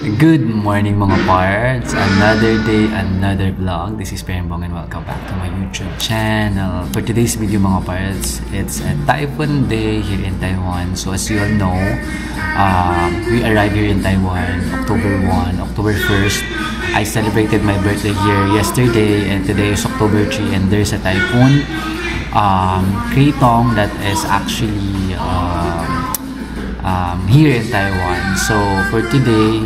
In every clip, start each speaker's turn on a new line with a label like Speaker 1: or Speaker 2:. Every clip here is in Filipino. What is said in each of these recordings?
Speaker 1: Good morning mga parts! Another day, another vlog. This is Perembong and welcome back to my YouTube channel. For today's video mga parts, it's a typhoon day here in Taiwan. So as you all know, we arrived here in Taiwan October 1, October 1st. I celebrated my birthday here yesterday and today is October 3 and there's a typhoon Krathong that is actually here in Taiwan. So for today,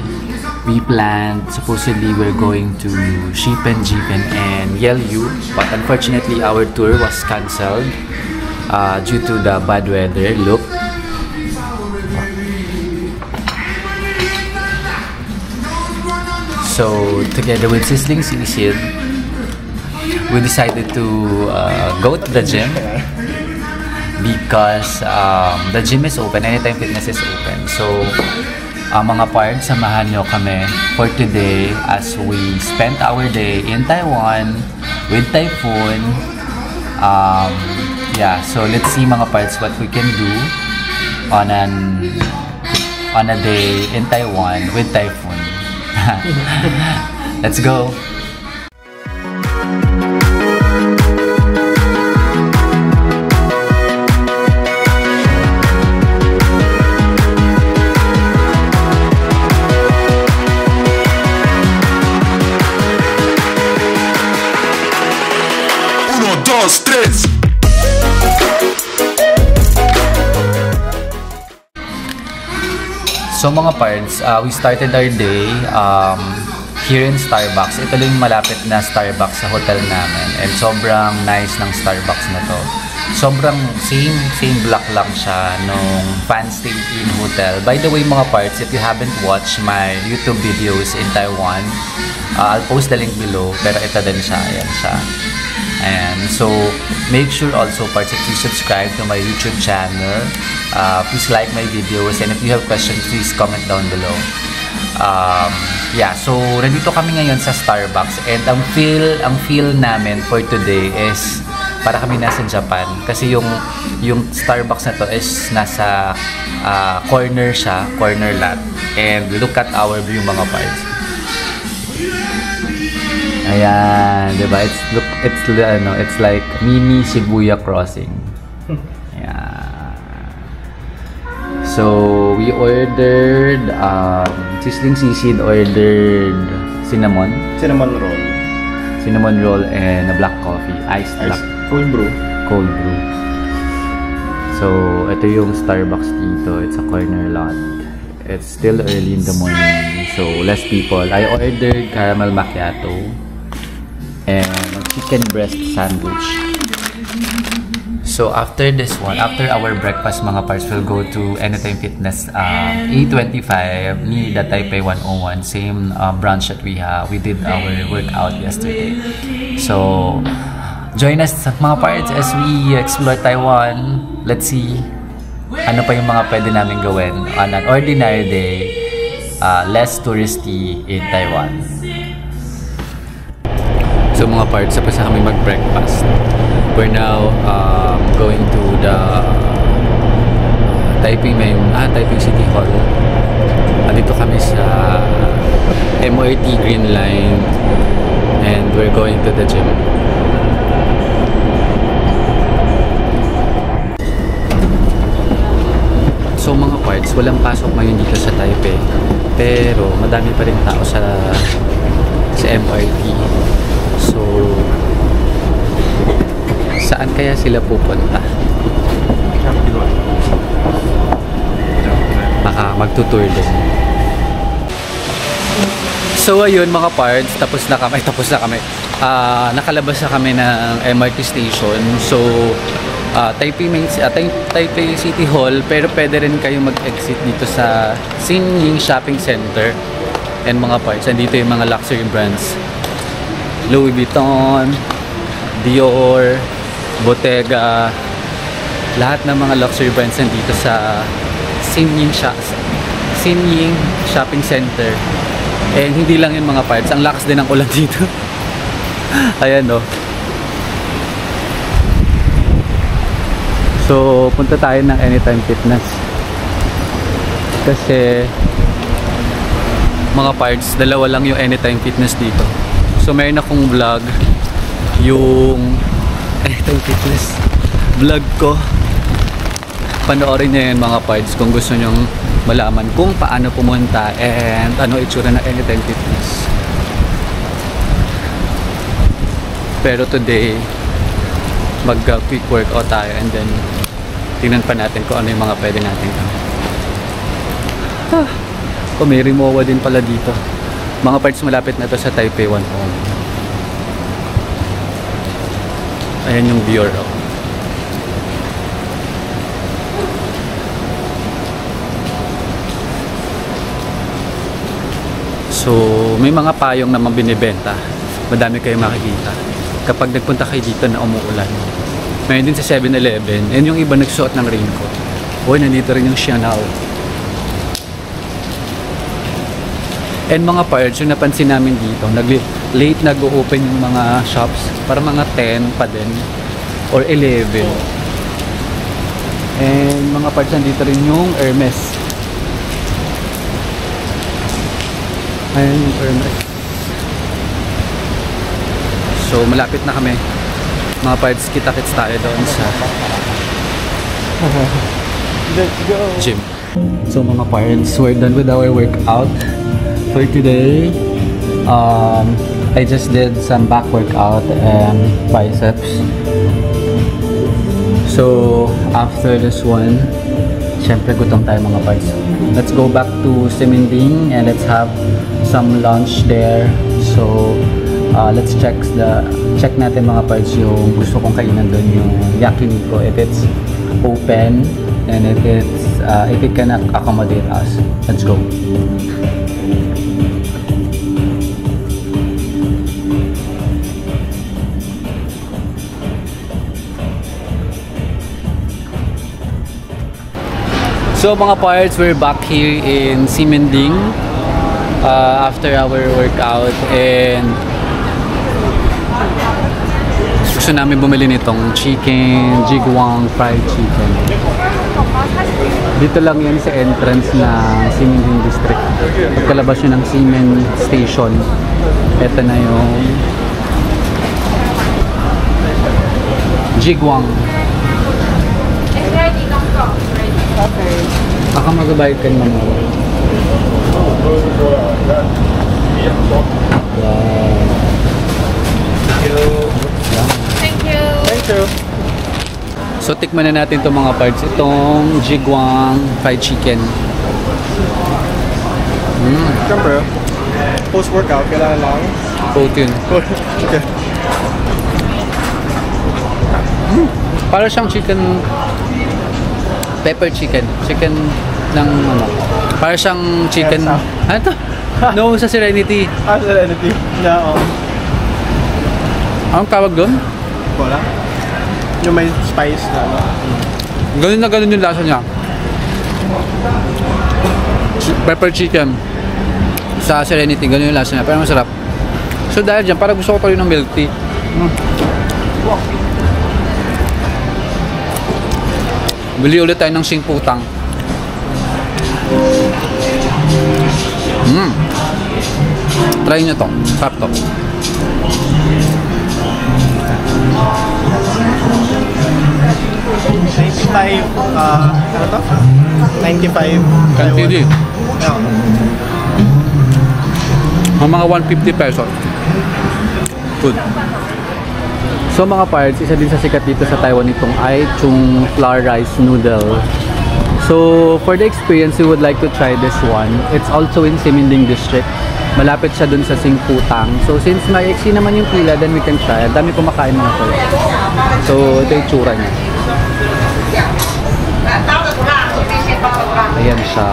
Speaker 1: we planned, supposedly we're going to Shipen, Jipen, and Yelyu, but unfortunately our tour was cancelled due to the bad weather. Look. So together with Sisling Sisid, we decided to go to the gym because the gym is open, Anytime Fitness is open. So mga parts, samahan nyo kami for today as we spent our day in Taiwan with typhoon. Yeah, so let's see mga parts what we can do on a day in Taiwan with typhoon. Let's go. So mga parts, we started our day here in Starbucks. Ito lang yung malapit na Starbucks sa hotel namin. And sobrang nice ng Starbucks na to. Sobrang same block lang siya nung Fanstay Inn Hotel. By the way mga parts, if you haven't watched my YouTube videos in Taiwan, I'll post the link below. Pero ito din siya, ayan siya. And so make sure also parts that you subscribe to my YouTube channel. Please like my videos, and if you have questions, please comment down below. Yeah, so nandito kami ngayon sa Starbucks, and ang feel namin for today is para kami nasa Japan kasi yung Starbucks na to is nasa corner siya, corner lot, and look at our view mga parts. Ayan, diba? It's like mini Shibuya crossing. Yeah. So we ordered Sisling Sisid ordered cinnamon roll and a black coffee, iced black
Speaker 2: cold brew.
Speaker 1: So ito yung Starbucks dito. It's a corner lot. It's still early in the morning, so less people. I ordered caramel macchiato and a chicken breast sandwich. So after this one, after our breakfast mga parts, we'll go to Anytime Fitness A25 near the Taipei 101, same branch that we did our workout yesterday. So join us mga parts as we explore Taiwan. Let's see ano pa yung mga pwede namin gawin on an ordinary day, less touristy in Taiwan. So mga parts, tapos na kami mag-breakfast. We're now going to the Taipei City Hall. Andito kami sa MRT Green Line and we're going to the gym. So mga parts, walang pasok ngayon dito sa Taipei. Pero madami pa rin tao sa MRT. So, saan kaya sila pupunta? Baka magtutour din. So, ayun mga parts, tapos na kami. Nakalabas na kami ng MRT station. So, Taipei City Hall, pero pwede rin kayo mag-exit dito sa Xinying Shopping Center. And mga parts, andito yung mga luxury brands. Louis Vuitton, Dior, Bottega, lahat ng mga luxury brands nandito sa Xinying Shopping Center. And hindi lang yung mga parts, ang lakas din ng ulan dito. Ayan o. So, punta tayo ng Anytime Fitness. Kasi mga parts, dalawa lang yung Anytime Fitness dito. So meron akong vlog, yung Anytime Fitness vlog ko. Panoorin nyo yan mga parts kung gusto nyong malaman kung paano pumunta and ano itsura ng Anytime Fitness. Pero today, mag-quick workout tayo and then tingnan pa natin kung ano yung mga pwede natin gawin. May Rimowa din pala dito. Mga parts malapit na to sa Taipei 1 Home. Ayan yung bureau. So, may mga payong naman binibenta. Madami kayong makikita. Kapag nagpunta kayo dito na umuulan. Mayroon din sa 7-Eleven. And yung iba nagsuot ng raincoat. Uy, nandito rin yung Chanel. And mga parts, yung napansin namin dito, late nag-open yung mga shops. Para mga 10 pa din. Or 11. And mga parts, nandito rin yung Hermes. Ayan yung Hermes. So, malapit na kami. Mga parts, kita-kits tayo doon sa let's go! Gym. So, mga parts, we're done with our workout for today. I just did some back workout and biceps. So, after this one, syempre gutom tayo mga parts. Let's go back to Siminding and let's have some lunch there. So, let's check natin mga parts yung gusto kong kainan doon, yung yakiniku, if it's open and if it can accommodate us. Let's go. So mga parts, we're back here in Siminding after our workout and gusto namin bumili nitong chicken, jigwang fried chicken. Dito lang yan sa entrance ng Siminding District. Pagkalabas nyo ng Simen Station, ito na yung jigwang. Okay. Baka magabayad ka naman mo.
Speaker 2: Thank you. Thank you.
Speaker 1: So tikman na natin itong mga parts. Itong jigwang fried chicken.
Speaker 3: Siyempre, post-workout, kailangan lang
Speaker 1: protein.
Speaker 3: Okay.
Speaker 1: Para siyang chicken, pepper chicken. Chicken ng ano. Para siyang chicken. Ano to? No, sa Serenity.
Speaker 3: Serenity. Yeah, oo.
Speaker 1: Anong tawag doon?
Speaker 3: Wala. Yung may spice na ano.
Speaker 1: Ganun na ganun yung lasa niya. Pepper chicken. Sa Serenity, ganun yung lasa niya. Pero masarap. So dahil dyan, parang gusto ko tuloy ng milk tea. Bili ulit tayo ng singputang. Try nyo to. Sarap to.
Speaker 3: Ano to? 95.
Speaker 1: KTD.
Speaker 3: Yeah.
Speaker 1: Mga 150 pesos. Good. So mga parts, isa din sa sikat dito sa Taiwan itong Aichung flour rice noodle. So for the experience, we would like to try this one. It's also in Siminding District. Malapit siya dun sa Singputang. So since maiksi naman yung pila, then we can try. Ang dami kumakain mga parts. So ito yung tsura niya. Ayan siya.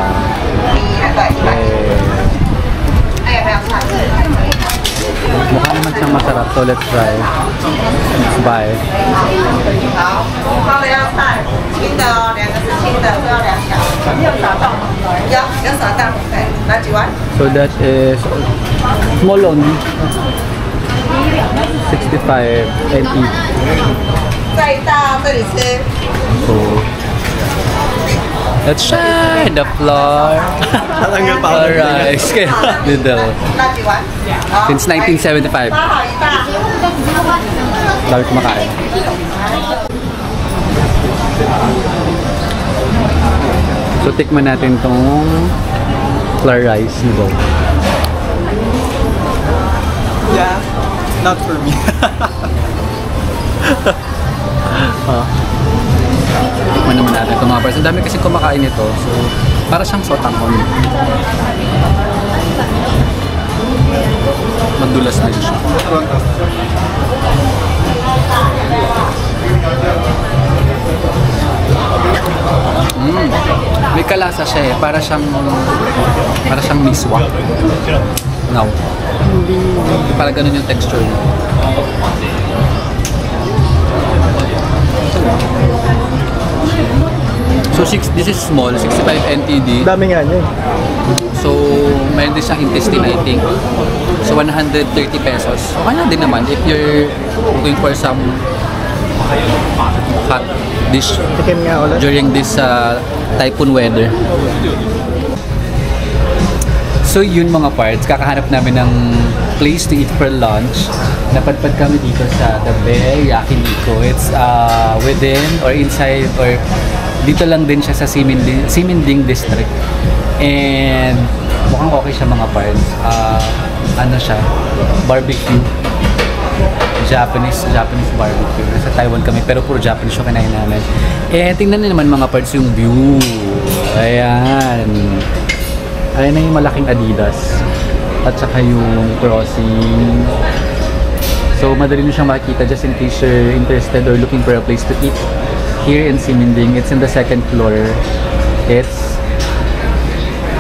Speaker 1: Mukha naman siyang masarap. So let's try. Let's buy. So that is small only. 65 NT. So Let's shine the floor.
Speaker 3: Tatanggal pa ako ng
Speaker 1: Alright. Middle. Since 1975. Dami kumakain. So, tikman natin tong flour rice noodle.
Speaker 3: Yeah, not for me.
Speaker 1: Tikman naman natin itong mga parts. Ang dami kasi kumakain ito. So, para siyang sotanghon. Magdulas na siya. May kalasa siya eh. Para siyang miswa. No. Para ganun yung texture niya. So this is small, 65 NTD.
Speaker 3: Dami nga niya.
Speaker 1: So mayroon din siyang intestine, I think. So 130 pesos. So kaya din naman if you're looking for some hot dish
Speaker 3: Tikim nga ulit.
Speaker 1: during this typhoon weather. So yun mga parts, kakahanap namin ng place to eat for lunch. Napadpad kami dito sa The Bear Yakiniku. It's within or inside or dito lang din siya sa Siminding District. And mukhang okay siya mga parts. Ano siya? Barbecue. Japanese barbecue. Nasa Taiwan kami pero puro Japanese yung kinain namin. Eh tingnan niyo naman mga parts yung view. Ayan. Ayan na yung malaking Adidas. At saka yung crossing. So madali nyo siyang makikita just in case you're interested or looking for a place to eat. Here in Siminding, it's in the second floor. It's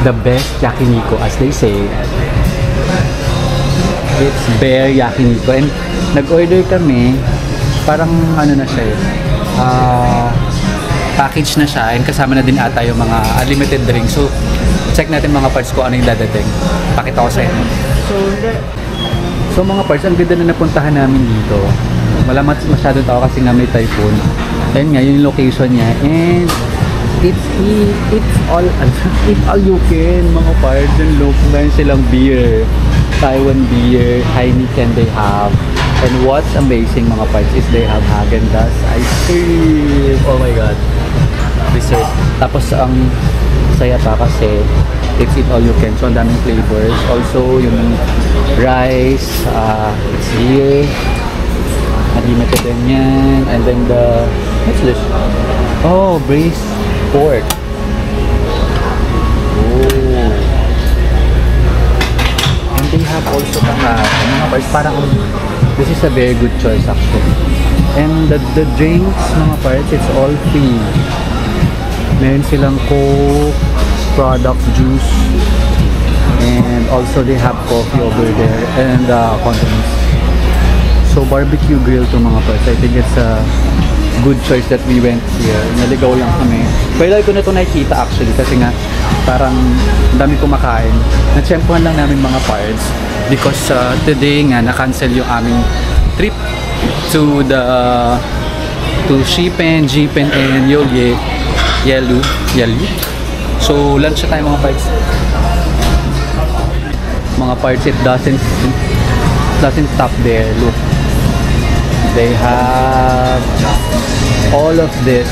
Speaker 1: the best yakiniku, as they say. It's Bear Yakiniku. And nag-order kami, parang ano na siya eh, package na siya and kasama na din ata yung mga unlimited drinks. So, check natin mga parts ko ano yung dadating. Pakita ko sa inyo. So mga parts, ang ganda na napuntahan namin dito. Wala masyadong tao kasi nga may typhoon. Ayun nga, yung location niya. And it's all you can mga parts. Yung look, meron silang beer. Taiwan beer, Heineken they have. And what's amazing mga parts is they have Häagen-Dazs ice cream. Oh my god. Dessert. Tapos ang saya pa kasi it's eat all you can. So ang daming flavors. Also yung rice, it's here. Unlimited din yan. And then what's this? Oh, braised pork. Oh. And they have also mga parts, parang this is a very good choice actually. And the drinks, mga parts, it's all free. Meron silang Coke, products, juice. And also they have coffee over there. And condiments. So barbecue grill to mga parts. I think it's a good choice that we went here. Naligaw lang kami. Pero ko na ito nakikita actually kasi nga parang dami kumakain. Natsyempohan lang namin mga parts because today nga na-cancel yung aming trip to Shipen, Jipen, and Yelu. So lunch na tayo mga parts. Mga parts, it doesn't stop there. Look. They have all of this,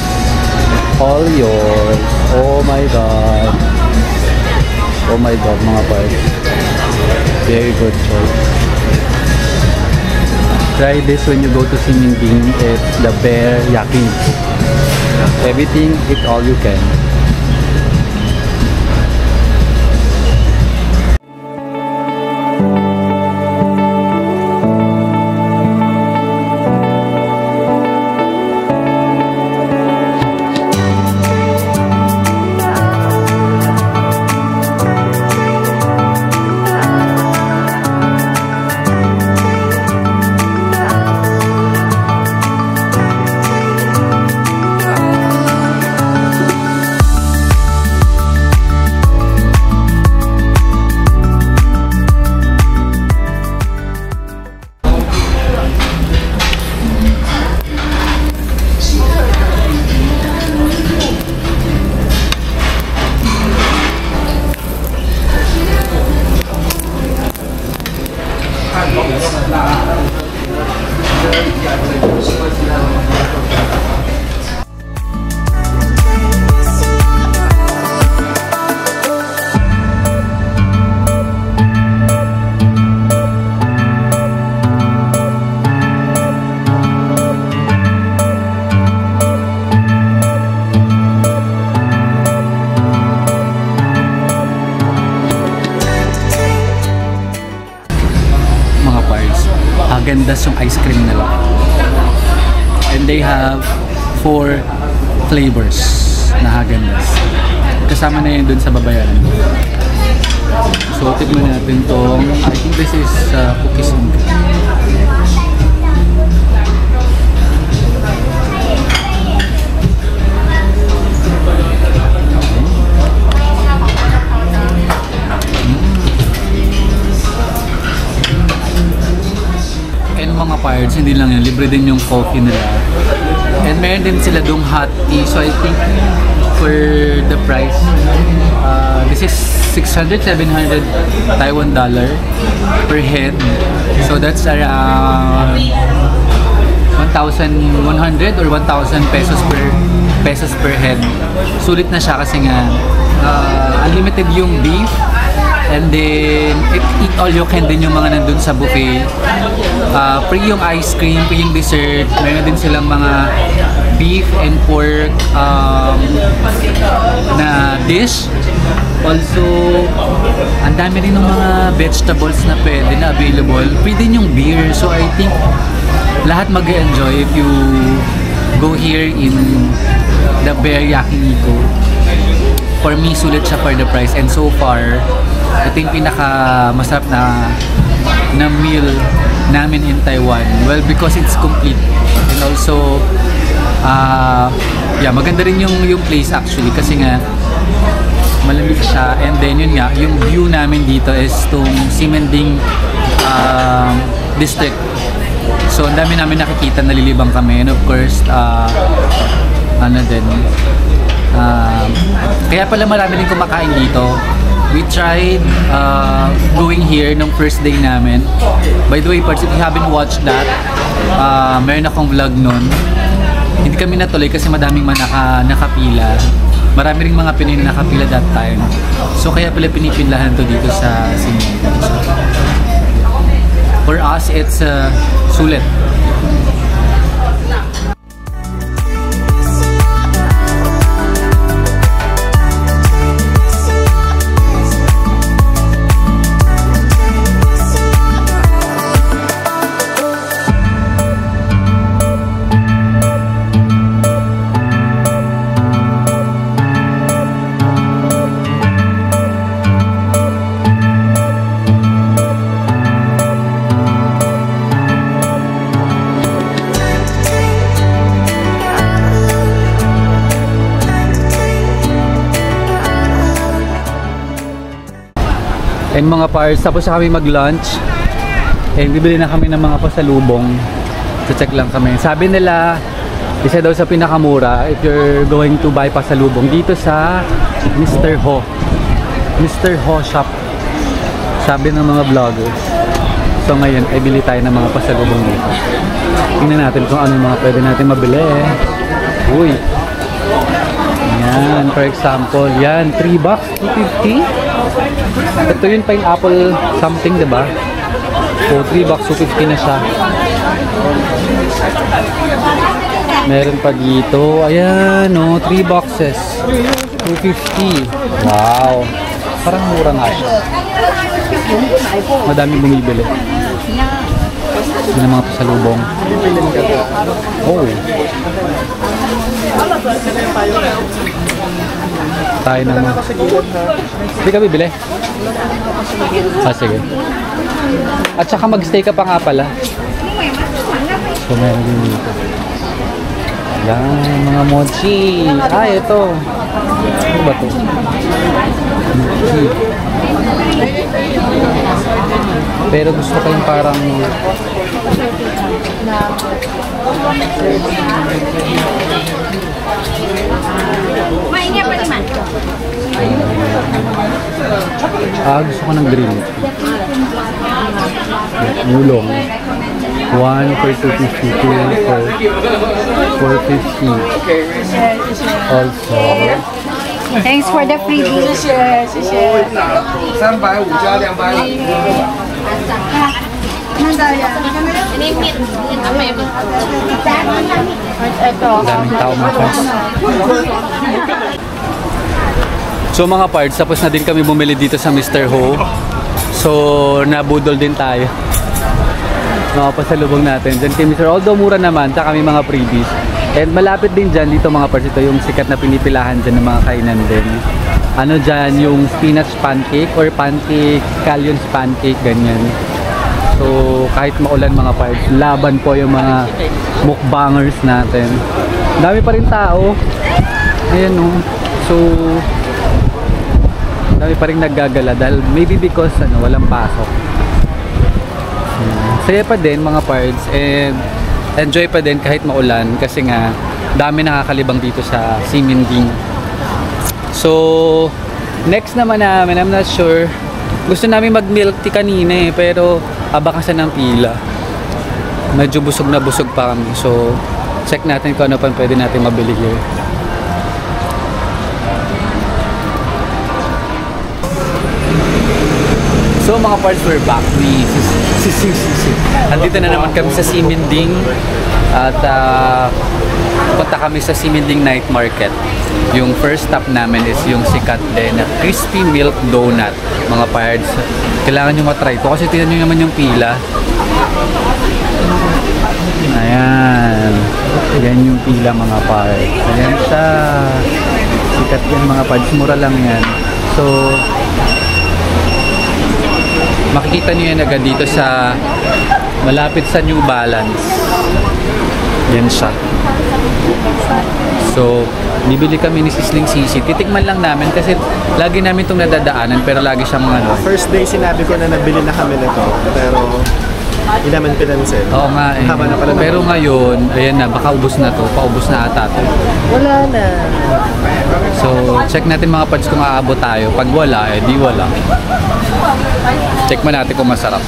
Speaker 1: all yours. Oh my god. Oh my god, mga parts. Very good choice. Try this when you go to Siminding. It's the Bear Yakiniku. Everything, eat all you can.
Speaker 2: Häagen-Dazs yung ice cream nila. And they have 4 flavors na Häagen-Dazs. Kasama na yun dun sa babayaran. So, tignan natin tong, I think this is cookies and cream. And mga pirates, hindi lang yun, libre din yung coffee nila. And meron din sila dong hot tea. So I think for the price, this is 600-700 Taiwan dollar per head. So that's around 1,100 or 1,000 pesos per head. Sulit na siya kasi nga unlimited yung beef. And then, eat all you can din yung mga nandun sa buffet. Free yung ice cream, free yung dessert. Meron din silang mga beef and pork na dish. Also, ang dami rin ng mga vegetables na pwede na available. Free din yung beer. So, I think lahat mag-enjoy if you go here in the Bear Yakiniku. For me, sulit siya for the price. And so far, ito yung pinaka-masarap na meal namin in Taiwan. Well, because it's complete. And also, yeah, maganda rin yung place actually. Kasi nga, malamig siya. And then, yun nga, yung view namin dito is itong Simending district. So, ang dami namin nakikita, nalilibang kami. And of course, kaya pala marami rin kumakain dito. We tried going here nung first day namin. By the way, if you haven't watched that, meron akong vlog nun. Hindi kami natuloy kasi madaming nakapila. Marami ring mga Pinoy na nakapila that time. So kaya pala pinipinlahan to dito sa Simending. So, for us, it's sulit. And mga pirates, tapos na kami mag-lunch. And bibili na kami ng mga pasalubong. So check lang kami. Sabi nila, isa daw sa pinakamura if you're going to buy pasalubong dito sa Mr. Ho. Mr. Ho shop. Sabi ng mga vloggers. So ngayon, ay bili tayo ng mga pasalubong dito. Tingnan natin kung ano yung mga pwede natin mabili. Uy! Yan, for example, yan, 3 bucks, 250. Ito yung pineapple something, diba? So, 3 bucks, 250 na siya. Meron pa dito. Ayan, no, 3 boxes. 250. Wow. Parang mura nga siya. Madami bumibili. Yan ang mga pasalubong. Oh. Tayo naman. Hindi ka bibili? Sige. At saka mag-stay ka pa nga pala. So, meron din dito. Yan, mga mochi. Ito. Ano ba ito? Mochi. Pero gusto ko yung parang gusto ko ng green. Ulong. 1 for 250, 2 for 450. Also.
Speaker 4: Thanks for the freebie.
Speaker 3: 350加250。
Speaker 2: Daming tao mga parts. So mga parts, tapos na din kami bumili dito sa Mr. Ho. So nabudol din tayo. mga pasalubong natin. Dyan kay Mr. Although mura naman, tsaka may mga freebies. And malapit din dyan, dito mga parts, ito yung sikat na pinipilahan dyan ng mga kainan din. Ano dyan, yung spinach pancake or pancake, scallions pancake, ganyan. So, kahit maulan mga parts, laban po yung mga mukbangers natin. Dami pa rin tao. Ayan o. So, dami pa rin naggagala dahil maybe because walang pasok. Saya pa din mga parts and enjoy pa din kahit maulan kasi nga dami nakakalibang dito sa Siminding. So, next naman namin, I'm not sure. Gusto namin mag-milk tea kanina pero abakasan ng pila. Medyo busog na busog pa kami. So, check natin kung ano pa pwede natin mabili here. So mga parts, we're back. Andito na naman kami sa Siminding at punta kami sa Siminding Night Market. Yung first stop namin is yung sikat din na crispy milk donut. Mga parts, kailangan nyo matry ito kasi tingnan nyo naman yung pila. Ayan. Ayan yung pila mga parts. Ayan siya. Sikat yan mga parts. Mura lang yan. So, makikita niyo yan agad dito sa malapit sa New Balance. Yan siya. So, bibili kami ni Sisling Sisi. Titikman lang namin kasi lagi namin itong nadadaanan pero lagi siyang
Speaker 3: First day sinabi ko na nabili na kami nito, pero hindi naman pinansin.
Speaker 2: Oo nga eh.
Speaker 3: Haba na pala
Speaker 2: Pero ngayon, ayan na, baka ubos na to. Paubos na ata to.
Speaker 3: Wala na.
Speaker 2: So, check natin mga pads kung aabot tayo. Pag wala, eh di wala. Check mo natin kung masarap.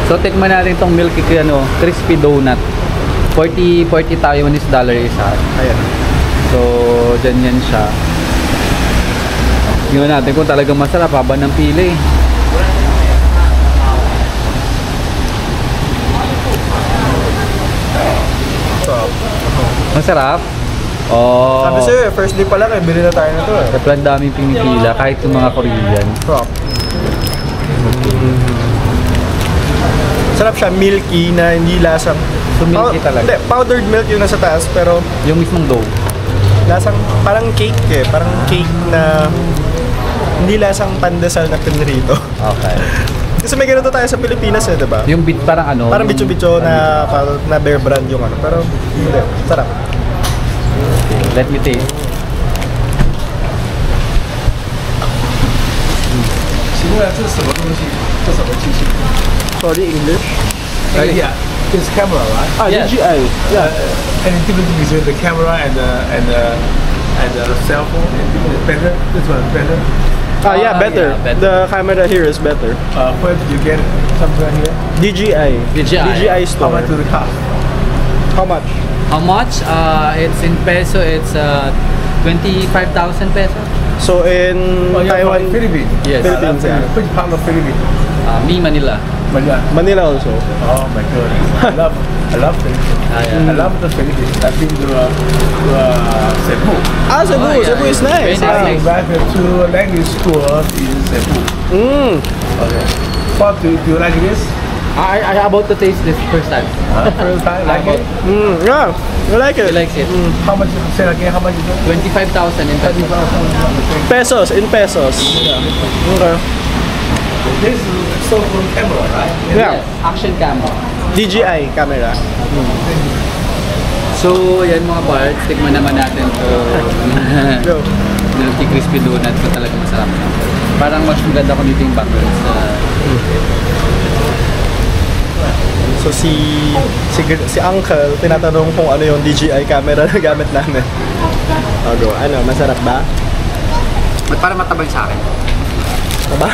Speaker 2: So, tikman natin itong milky crispy donut. 40 Taiwanese dollar isa.
Speaker 3: Ayan.
Speaker 2: So, dyan yan siya. Tingnan natin kung talagang masarap haba ng pili. Masarap? Oh.
Speaker 3: Sabi sa'yo first day pa lang bili na tayo na to eh.
Speaker 2: Kapag daming pinipila, kahit yung mga Korean.
Speaker 3: Prop. Sarap siya, milky na hindi lasang.
Speaker 2: So, milky talaga.
Speaker 3: Hindi, powdered milk yung nasa taas, pero
Speaker 2: Yung mismong dough.
Speaker 3: lasang parang cake eh. Parang cake na hindi lasang pandesal na pinrito.
Speaker 2: Okay.
Speaker 3: Kasi may ganito tayo sa Pilipinas eh, diba?
Speaker 2: Yung bit parang
Speaker 3: Parang bicho-bicho na, na Bear Brand yung pero hindi. Sarap.
Speaker 2: Let me taste.
Speaker 3: Sorry, English?
Speaker 5: Yeah, it's camera, right?
Speaker 2: Yes.
Speaker 3: DJI. Yeah.
Speaker 5: Any difference between the camera and the cell phone? It's better. This one is better.
Speaker 3: Yeah, better.
Speaker 2: Yeah, better.
Speaker 3: The camera here is better.
Speaker 5: Where did you get something right here?
Speaker 3: DJI.
Speaker 2: DJI.
Speaker 5: How
Speaker 3: store.
Speaker 5: much do the cost?
Speaker 3: How much?
Speaker 2: How much? It's in peso, it's 25,000 peso.
Speaker 3: So in
Speaker 5: Oh, you're
Speaker 3: Taiwan,
Speaker 5: from Philippines.
Speaker 2: Yes.
Speaker 5: That's
Speaker 3: yeah.
Speaker 5: Which part of Philippines?
Speaker 2: Me, Manila.
Speaker 5: Manila.
Speaker 3: Manila also.
Speaker 5: Oh my God. I love Philippines.
Speaker 2: Yeah.
Speaker 5: I love the Philippines. I've been to Cebu.
Speaker 3: Ah, Cebu.
Speaker 2: Oh, yeah,
Speaker 3: Cebu is
Speaker 2: it's
Speaker 3: nice.
Speaker 2: very nice.
Speaker 5: I went to language school in Cebu. Okay. What do you like this?
Speaker 2: I about to taste this first time.
Speaker 5: First time, like it?
Speaker 3: Yeah, I like
Speaker 2: He
Speaker 3: it.
Speaker 2: likes it.
Speaker 5: How much? Say again. How much is it?
Speaker 2: 25,000 in peso.
Speaker 3: Pesos, in pesos. Okay.
Speaker 5: This is so from camera, right?
Speaker 3: Yeah.
Speaker 2: Yes, action camera.
Speaker 3: DJI camera.
Speaker 2: So, yan mga parts, tikman naman natin to.
Speaker 3: Go.
Speaker 2: crispy donut ko talaga masarap. Parang mas maganda ko dito yung butter sa...
Speaker 3: So si Uncle, tinatanong kung ano yung DJI camera na gamit namin. Go. Ano, masarap ba?
Speaker 2: Ba't parang matabay sa akin?
Speaker 3: Diba?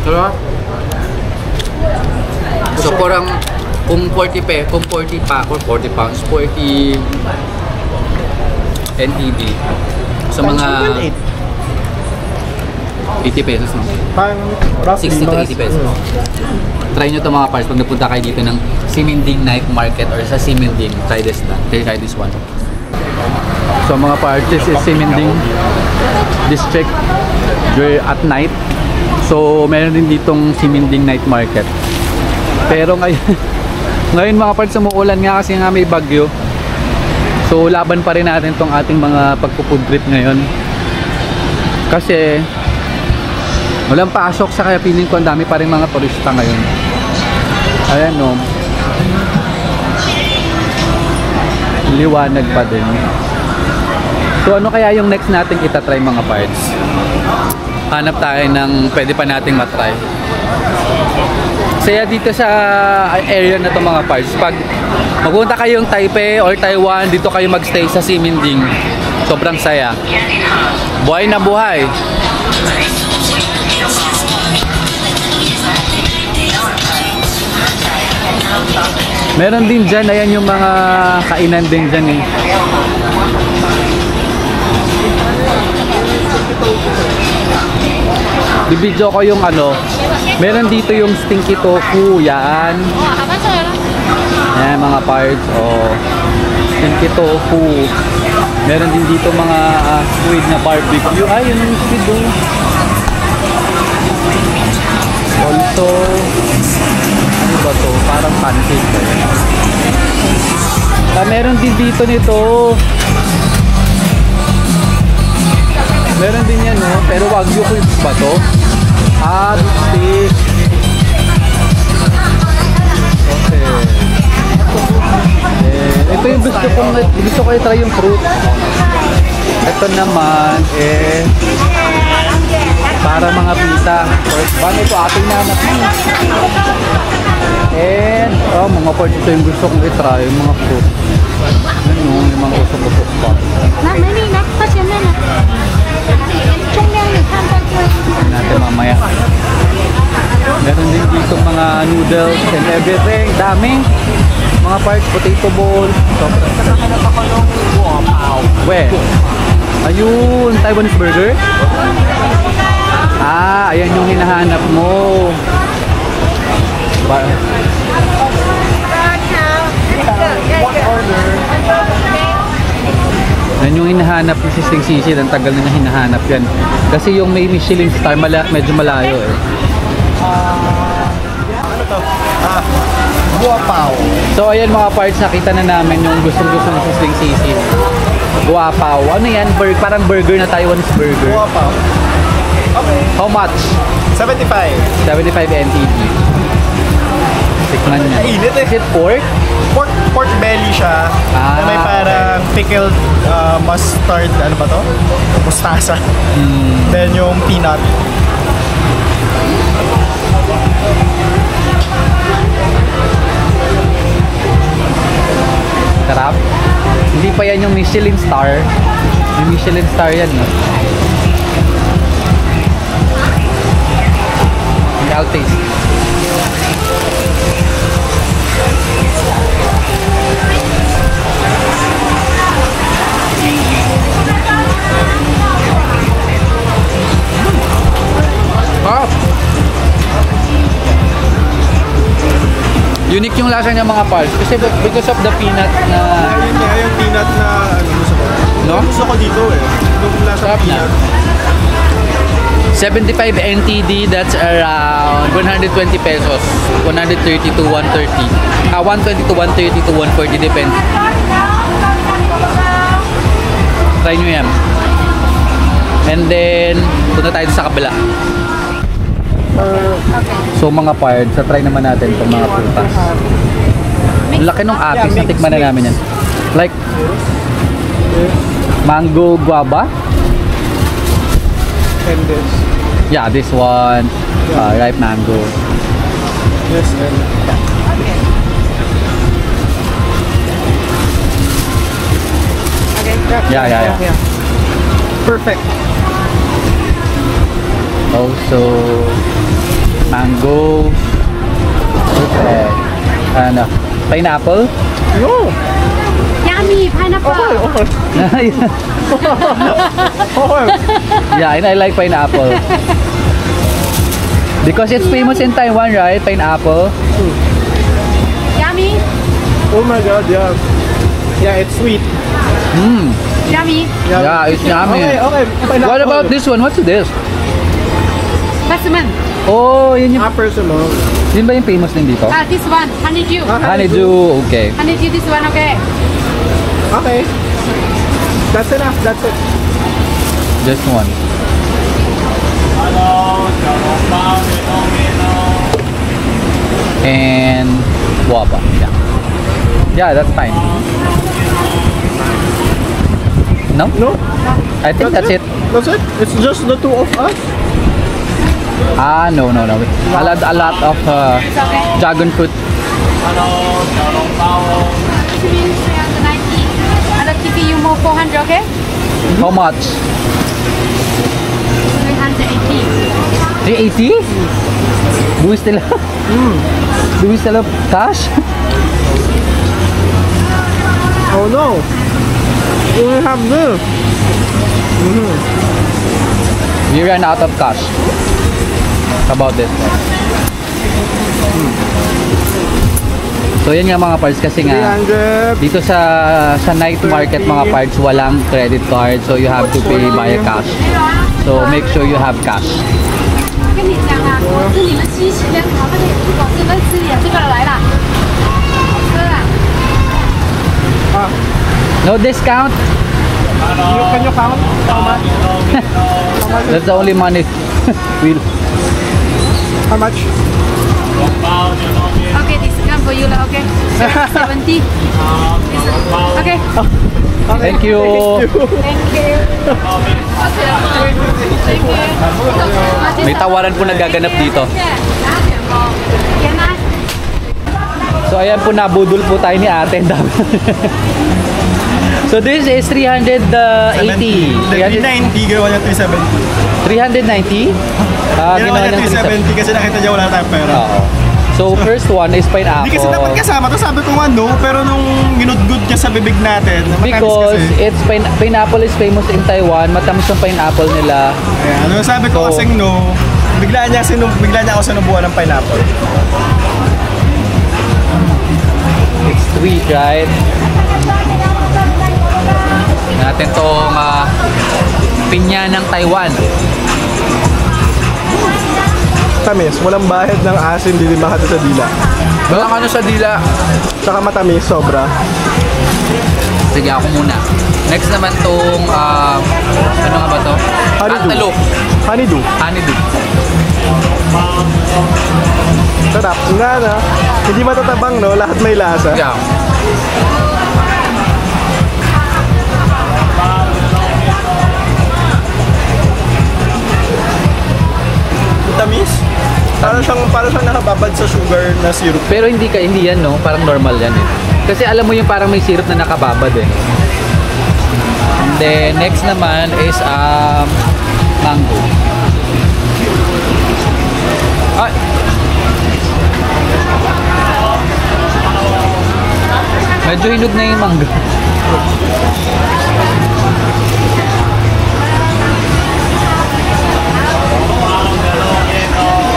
Speaker 2: Diba? So parang kung 40 pounds, 40 NTD. So mga 80 pesos, no?
Speaker 3: Parang roughly
Speaker 2: 60 to 80 pesos. Try nyo ito mga parts pag napunta kayo dito ng Siminding Night Market or sa Siminding. Try this one. So mga parts, this is Siminding District at night. So meron din ditong Siminding Night Market. Pero ngayon mga parts, umuulan nga kasi nga may bagyo. So laban pa rin natin tong ating mga pagpo-food trip ngayon. Kasi walang pasok, sa kaya feeling ko ang dami pa rin mga turista ngayon. Ayan, no. Liwanag pa din. So ano kaya yung next nating itatry mga parts? Hanap tayo ng pwede pa nating matry. Kaya dito sa area na to mga parts, pag magpunta kayong Taipei or Taiwan, dito kayo magstay sa Siminding. Sobrang saya. Buhay na buhay. Meron din dyan, ayan yung mga kainan din dyan eh. Bibidyo ko yung ano, meron dito yung stinky tofu, yan. Ayan mga parts, oh. Stinky tofu. Meron din dito mga squid na barbecue. Ay, yun yung squid oh. Also, ano ba to? Parang pancake. Meron din dito nito. Meron din yan, no? Pero wagyu cubes ba to? Steak. Okay. Ito yung gusto ko i-try yung fruit. Ito naman, para mga pita. Paano ito ating nahanap niya? And, mga parts ito yung gusto kong i-try, yung mga fruit. Ano, yung mga usok-usok pa. Natin mamaya. Meron din dito mga noodles and everything. Daming mga parts, potato bowl. Where? Ayun, Taiwanese burger. Ayan yung hinahanap mo. Yan yung hinahanap ni Sisting Sisi. Ang tagal na hinahanap yan. Kasi yung may Michelin star, medyo malayo eh.
Speaker 3: Ano to? Guapao.
Speaker 2: So ayan mga parts, nakita na namin yung gustong-gusto ni Sisting Sisi. Guapao. Ano yan? Parang burger na Taiwanese burger.
Speaker 3: Guapao. Okay.
Speaker 2: How much?
Speaker 3: 75.
Speaker 2: 75 NTD. Tikman niya.
Speaker 3: Init eh.
Speaker 2: Is it pork?
Speaker 3: Pork belly siya. Na may parang pickled mustard, ano ba to? Mustasa. Then yung peanut.
Speaker 2: Sarap. Hindi pa yan yung Michelin star. Yung Michelin star yan, no? I'll taste. Unique yung lasa niya mga parts kasi because of the peanut na...
Speaker 3: Ayun nga yung peanut na ano gusto ko.
Speaker 2: No?
Speaker 3: Gusto ko dito eh. Yung lasa peanut.
Speaker 2: 75 NTD, that's around 120 pesos. 130 to 130. 120 to 130 to 140 depends. Try nyo yan. And then, punta tayo sa kabila. So mga parts, try naman natin itong mga prutas. Ang laki ng apis na
Speaker 3: mix,
Speaker 2: tikman na
Speaker 3: mix.
Speaker 2: namin yan. Like, mango guava.
Speaker 3: And this.
Speaker 2: Yeah, this one. Ripe mango.
Speaker 3: Yes, and
Speaker 2: Yeah.
Speaker 3: perfect.
Speaker 2: Also, mango. Perfect. Ano? Pineapple.
Speaker 3: No.
Speaker 4: Yummy pineapple.
Speaker 3: Okay. Okay.
Speaker 2: Yeah, and I like pineapple. Because it's famous in Taiwan, right? Pineapple.
Speaker 4: Yummy.
Speaker 3: Oh my god, yeah. Yeah, it's sweet.
Speaker 4: Yummy.
Speaker 2: Yeah, it's yummy.
Speaker 3: Okay. Pineapple.
Speaker 2: What about this one? What's this?
Speaker 4: Persimmon.
Speaker 2: Oh, yun yung,
Speaker 3: Persimmon.
Speaker 2: yun ba yung famous din dito?
Speaker 4: This one. Honeydew.
Speaker 2: Honeydew, okay.
Speaker 4: Honeydew, this one, okay.
Speaker 3: Okay. That's enough. That's it.
Speaker 2: Just one. And guava. Yeah. Yeah, that's fine. No?
Speaker 3: No?
Speaker 2: I think that's it.
Speaker 3: That's it? It's just the two of us?
Speaker 2: Ah, no. A lot of
Speaker 4: It's okay.
Speaker 2: dragon fruit.
Speaker 4: Which means 390. And I'll give you more 400, okay?
Speaker 2: How much?
Speaker 4: 380.
Speaker 2: 380? Do we still have? Do we still have cash?
Speaker 3: Oh no. We only have this.
Speaker 2: We ran out of cash. How about this? So yun nga mga parts kasi nga
Speaker 3: 300.
Speaker 2: dito sa night market mga parts walang credit card, so you have to pay via cash. So make sure you have cash.
Speaker 4: 跟你讲啊，果子你们吃起来好不得，果子们吃点这个来了，好吃啊。
Speaker 2: No discount?
Speaker 3: Can you count? How much?
Speaker 2: That's the only money. Will.
Speaker 3: How much?
Speaker 4: Okay, discount for you lah, okay? 70. Okay.
Speaker 2: Thank you.
Speaker 4: Thank you. Thank you.
Speaker 2: May tawaran po nagaganap dito. So ayan po, nabudol po tayo ni ate. So this is 380.
Speaker 3: 390, ginawa niya 370.
Speaker 2: 390?
Speaker 3: Ginawa
Speaker 2: Ginawa
Speaker 3: niya
Speaker 2: ng
Speaker 3: 370 kasi nakita niya wala tayong pera.
Speaker 2: Oo. So first one is pineapple.
Speaker 3: Hindi kasi dapat kasama to, sabi ko nga no, pero nung ginudgud niya sa bibig natin, matamis
Speaker 2: Because
Speaker 3: kasi.
Speaker 2: it's pineapple is famous in Taiwan. Matamis yung pineapple nila.
Speaker 3: Ayan, ano sabi ko
Speaker 2: So,
Speaker 3: kasing no, bigla niya ako sinubuhan ng pineapple.
Speaker 2: It's sweet, right? Natin tong pinya ng Taiwan.
Speaker 3: Tamis, walang bahid ng asin, hindi makati sa dila.
Speaker 2: Walang ano sa dila.
Speaker 3: Tsaka matamis, sobra.
Speaker 2: Sige, ako muna. Next naman tong, ano nga ba to? Antelope.
Speaker 3: Honeydew.
Speaker 2: Honeydew.
Speaker 3: Sarap. Nga na, hindi matatabang no, lahat may lasa.
Speaker 2: Yeah.
Speaker 3: Tamis. Para siyang nakababad sa sugar na syrup.
Speaker 2: Pero hindi yan, no? Parang normal yan eh. Kasi alam mo yung parang may syrup na nakababad eh. And then, next naman is mango. Ay! Medyo hinog na yung mangga.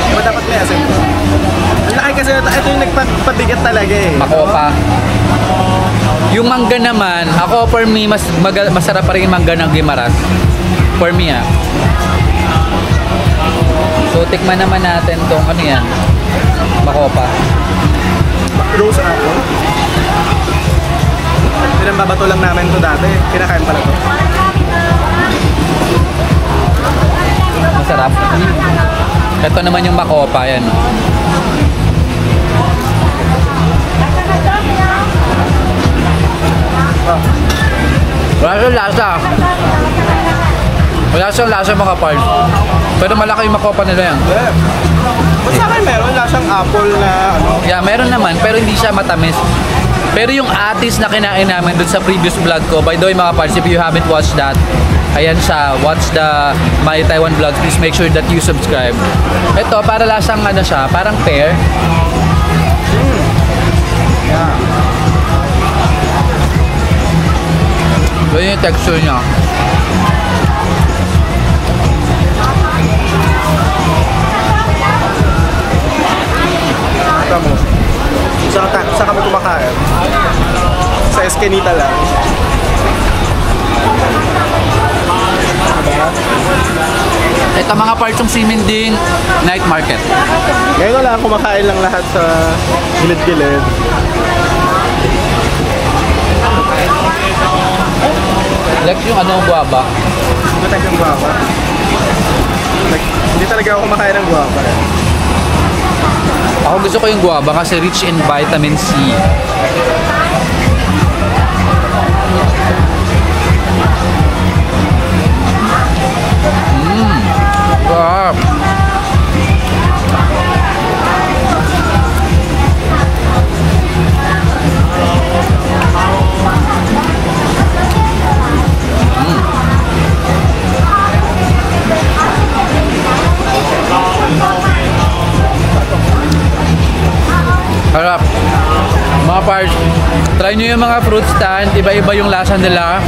Speaker 3: Diba dapat may asin? Ang laki kasi ito yung nagpabigat talaga eh.
Speaker 2: Makopa. Yung mangga naman, ako for me, masarap pa rin yung mangga ng Guimaras. For me So, tikman naman natin tong ano yan. Makopa.
Speaker 3: Rose apple. Pinambabato lang namin to dati. Kinakain pala to.
Speaker 2: Masarap. Ito naman yung makopa, yan. siyang lasa mga parts. Pero malaki yung makopa nila yan.
Speaker 3: Yeah. Basta akin meron lasang apple na ano.
Speaker 2: Yeah, meron naman, pero hindi siya matamis. Pero yung atis na kinain namin dun sa previous vlog ko, by the way mga parts, if you haven't watched that, ayan siya, watch the My Taiwan vlogs, please make sure that you subscribe. Ito, para lasang ano siya, parang pear. Yeah. Ganyan yung texture niya.
Speaker 3: Ito mo. Sa kami kumakain. Sa Escanita lang.
Speaker 2: Ito mga parts ng Siminding Night Market.
Speaker 3: Ngayon wala, kumakain lang lahat sa gilid-gilid.
Speaker 2: Like yung ano, guava.
Speaker 3: Hindi talaga yung guava. Hindi talaga ako kumakain ng guava.
Speaker 2: Ako gusto ko yung guava kasi rich in vitamin C. Wow. Harap. Mga parts, try nyo yung mga fruit stand, iba-iba yung lasa nila.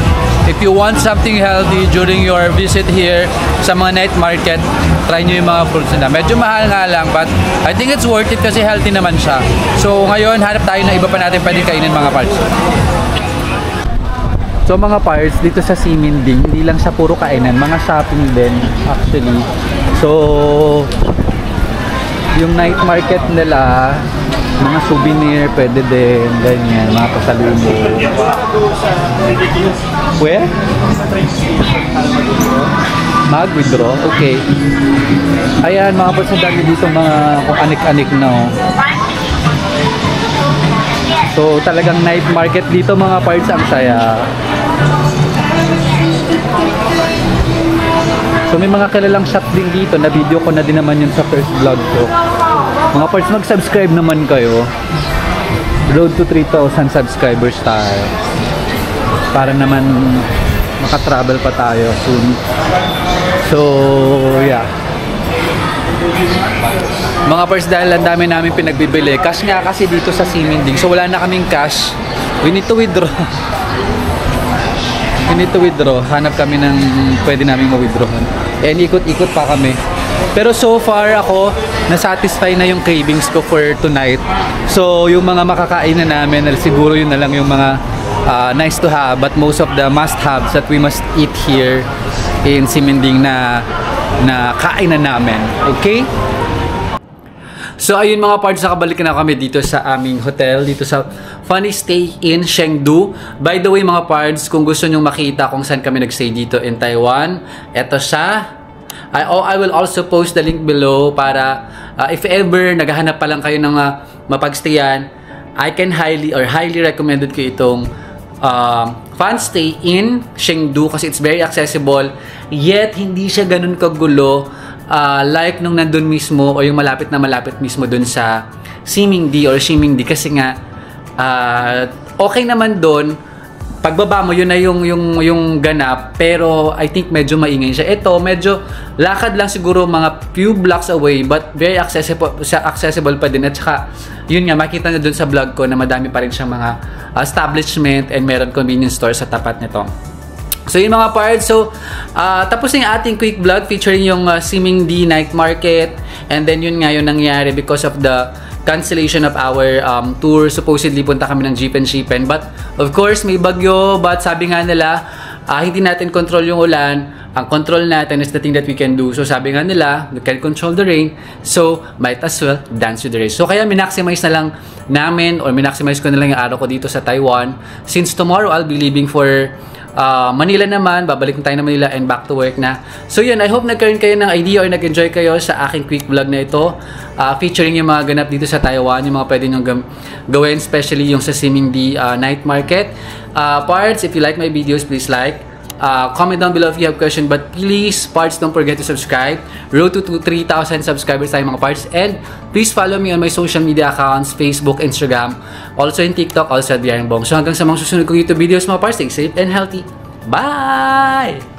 Speaker 2: If you want something healthy during your visit here sa mga night market, try nyo yung mga fruits nila. Medyo mahal nga lang, but I think it's worth it kasi healthy naman siya. So ngayon, hanap tayo na iba pa natin pwedeng kainin mga parts. So mga parts, dito sa Siminding, hindi lang siya puro kainan, mga shopping din actually. So, yung night market nila, mga souvenir, pwede din, ganyan, mga pasalubong. Where? Mag-withdraw? Okay. Ayan, mga parts, ang dami dito mga kung anik-anik na. So, talagang night market dito mga parts, ang saya. So may mga kilalang shop din dito na video ko na din naman yun sa first vlog ko. Mga parts, mag-subscribe naman kayo. Road to 3,000 subscribers tayo. Para naman makatravel pa tayo soon. So yeah. Mga parts, dahil ang dami namin pinagbibili. Cash nga kasi dito sa Siminding. So wala na kaming cash. We need to withdraw. We need to withdraw. Hanap kami ng pwede namin ma-withdraw. And ikot-ikot pa kami. Pero so far ako, na-satisfy na yung cravings ko for tonight. So yung mga makakain na namin, siguro yun na lang yung mga nice to have, but most of the must-haves that we must eat here in Siminding na kainan namin. Okay? So ayun mga parts, nakabalik na kami dito sa aming hotel, dito sa Funny Stay in Chengdu. By the way mga parts, kung gusto nyong makita kung saan kami nagstay dito in Taiwan, eto siya. I will also post the link below para if ever naghahanap pa lang kayo ng mapagstayan, I can highly recommended ko itong Fun Stay in Chengdu kasi it's very accessible, yet hindi siya ganun kagulo. Like nung nandun mismo o yung malapit mismo dun sa Simingdi kasi nga okay naman dun. Pagbaba mo, yun na yung ganap, pero I think medyo maingay siya. Ito, medyo lakad lang siguro mga few blocks away, but very accessible pa din. At saka, yun nga, makita nyo dun sa vlog ko na madami pa rin siyang mga establishment and meron convenience store sa tapat nito. So yun mga parts, so tapos na yung ating quick vlog featuring yung Simingdi Night Market, and then yun nga yung nangyari because of the cancellation of our tour. Supposedly punta kami ng Jeep and Shipen, but of course may bagyo, but sabi nga nila hindi natin control yung ulan. Ang control natin is the thing that we can do. So sabi nga nila, we can control the rain, so might as well dance with the rain. So kaya minmaximize na lang namin, or minmaximize ko na lang yung araw ko dito sa Taiwan, since tomorrow I'll be leaving for Manila naman, babalik na tayo na Manila and back to work na. So yun, I hope nagkaroon kayo ng idea or nag-enjoy kayo sa aking quick vlog na ito, featuring yung mga ganap dito sa Taiwan, yung mga pwede nyo gawin, especially yung sa Simingdi Night Market. Parts, if you like my videos, please like, Comment down below if you have question. But please, parts, don't forget to subscribe. Road to 3,000 subscribers tayo mga parts. And please follow me on my social media accounts, Facebook, Instagram, also in TikTok, also at Bong. So hanggang sa mga susunod kong YouTube videos mga parts, stay safe and healthy. Bye!